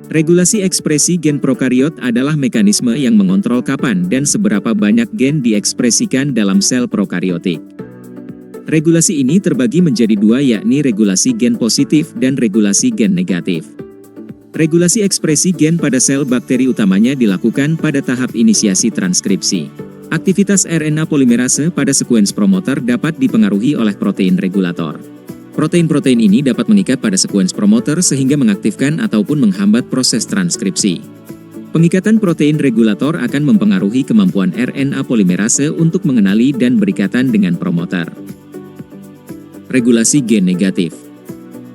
Regulasi ekspresi gen prokariot adalah mekanisme yang mengontrol kapan dan seberapa banyak gen diekspresikan dalam sel prokariotik. Regulasi ini terbagi menjadi dua, yakni regulasi gen positif dan regulasi gen negatif. Regulasi ekspresi gen pada sel bakteri utamanya dilakukan pada tahap inisiasi transkripsi. Aktivitas RNA polimerase pada sekuens promoter dapat dipengaruhi oleh protein regulator. Protein-protein ini dapat mengikat pada sekuens promoter sehingga mengaktifkan ataupun menghambat proses transkripsi. Pengikatan protein regulator akan mempengaruhi kemampuan RNA polimerase untuk mengenali dan berikatan dengan promoter. Regulasi gen negatif.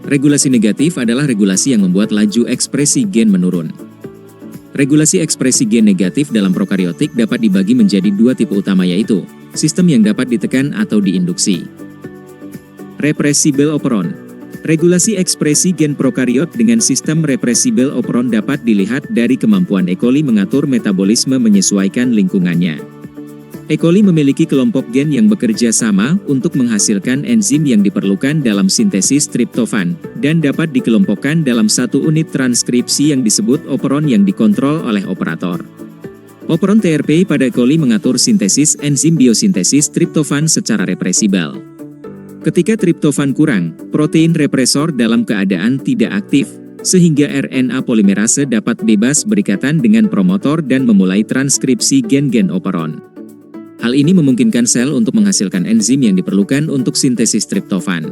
Regulasi negatif adalah regulasi yang membuat laju ekspresi gen menurun. Regulasi ekspresi gen negatif dalam prokariotik dapat dibagi menjadi dua tipe utama, yaitu sistem yang dapat ditekan atau diinduksi. Repressible operon. Regulasi ekspresi gen prokariot dengan sistem repressible operon dapat dilihat dari kemampuan E. coli mengatur metabolisme menyesuaikan lingkungannya. E. coli memiliki kelompok gen yang bekerja sama untuk menghasilkan enzim yang diperlukan dalam sintesis triptofan, dan dapat dikelompokkan dalam satu unit transkripsi yang disebut operon yang dikontrol oleh operator. Operon TRP pada E. coli mengatur sintesis enzim biosintesis triptofan secara repressibel. Ketika triptofan kurang, protein represor dalam keadaan tidak aktif, sehingga RNA polimerase dapat bebas berikatan dengan promotor dan memulai transkripsi gen-gen operon. Hal ini memungkinkan sel untuk menghasilkan enzim yang diperlukan untuk sintesis triptofan.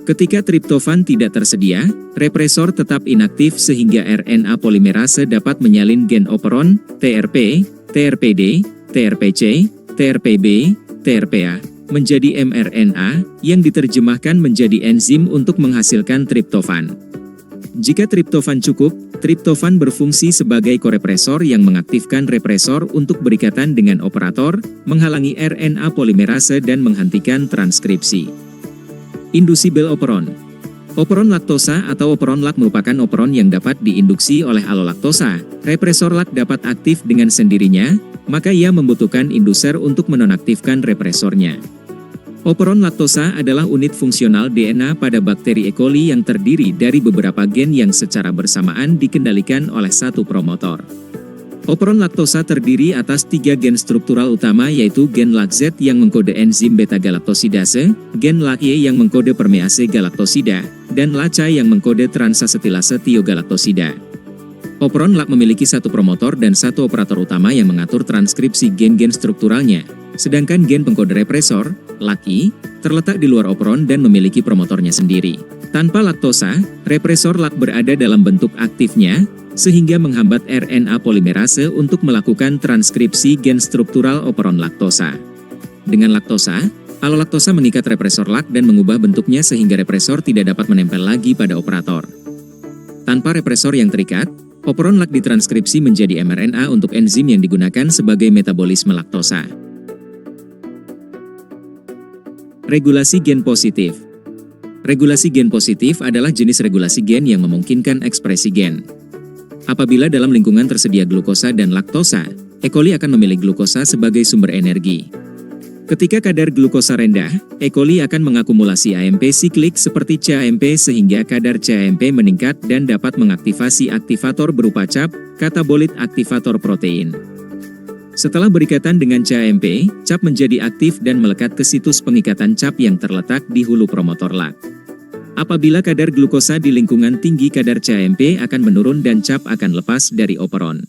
Ketika triptofan tidak tersedia, represor tetap inaktif sehingga RNA polimerase dapat menyalin gen operon, TRP, TRPD, TRPC, TRPB, TRPA, menjadi mRNA, yang diterjemahkan menjadi enzim untuk menghasilkan triptofan. Jika triptofan cukup, triptofan berfungsi sebagai korepresor yang mengaktifkan represor untuk berikatan dengan operator, menghalangi RNA polimerase dan menghentikan transkripsi. Inducible operon. Operon laktosa atau operon lak merupakan operon yang dapat diinduksi oleh alolaktosa. Represor lak dapat aktif dengan sendirinya, maka ia membutuhkan induser untuk menonaktifkan represornya. Operon laktosa adalah unit fungsional DNA pada bakteri E. coli yang terdiri dari beberapa gen yang secara bersamaan dikendalikan oleh satu promotor. Operon laktosa terdiri atas 3 gen struktural utama, yaitu gen LAC-Z yang mengkode enzim beta-galaktosidase, gen LAC-Y yang mengkode permease galaktosida, dan LAC-A yang mengkode transasetilase tiogalaktosida. Operon LAC memiliki satu promotor dan satu operator utama yang mengatur transkripsi gen-gen strukturalnya, sedangkan gen pengkode represor, LAC-I, terletak di luar operon dan memiliki promotornya sendiri. Tanpa laktosa, represor LAC berada dalam bentuk aktifnya, sehingga menghambat RNA polimerase untuk melakukan transkripsi gen struktural operon laktosa. Dengan laktosa, alolaktosa mengikat represor LAC dan mengubah bentuknya sehingga represor tidak dapat menempel lagi pada operator. Tanpa represor yang terikat, operon LAC ditranskripsi menjadi mRNA untuk enzim yang digunakan sebagai metabolisme laktosa. Regulasi gen positif. Regulasi gen positif adalah jenis regulasi gen yang memungkinkan ekspresi gen. Apabila dalam lingkungan tersedia glukosa dan laktosa, E. coli akan memilih glukosa sebagai sumber energi. Ketika kadar glukosa rendah, E. coli akan mengakumulasi AMP siklik seperti CAMP sehingga kadar CAMP meningkat dan dapat mengaktifasi aktivator berupa CAP, katabolit aktivator protein. Setelah berikatan dengan CAMP, CAP menjadi aktif dan melekat ke situs pengikatan CAP yang terletak di hulu promotor LAC. Apabila kadar glukosa di lingkungan tinggi, kadar CAMP akan menurun dan CAP akan lepas dari operon.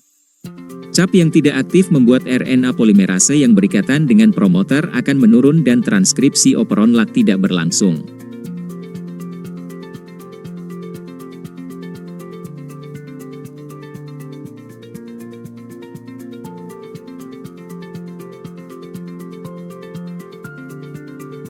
CAP yang tidak aktif membuat RNA polimerase yang berikatan dengan promoter akan menurun dan transkripsi operon LAC tidak berlangsung.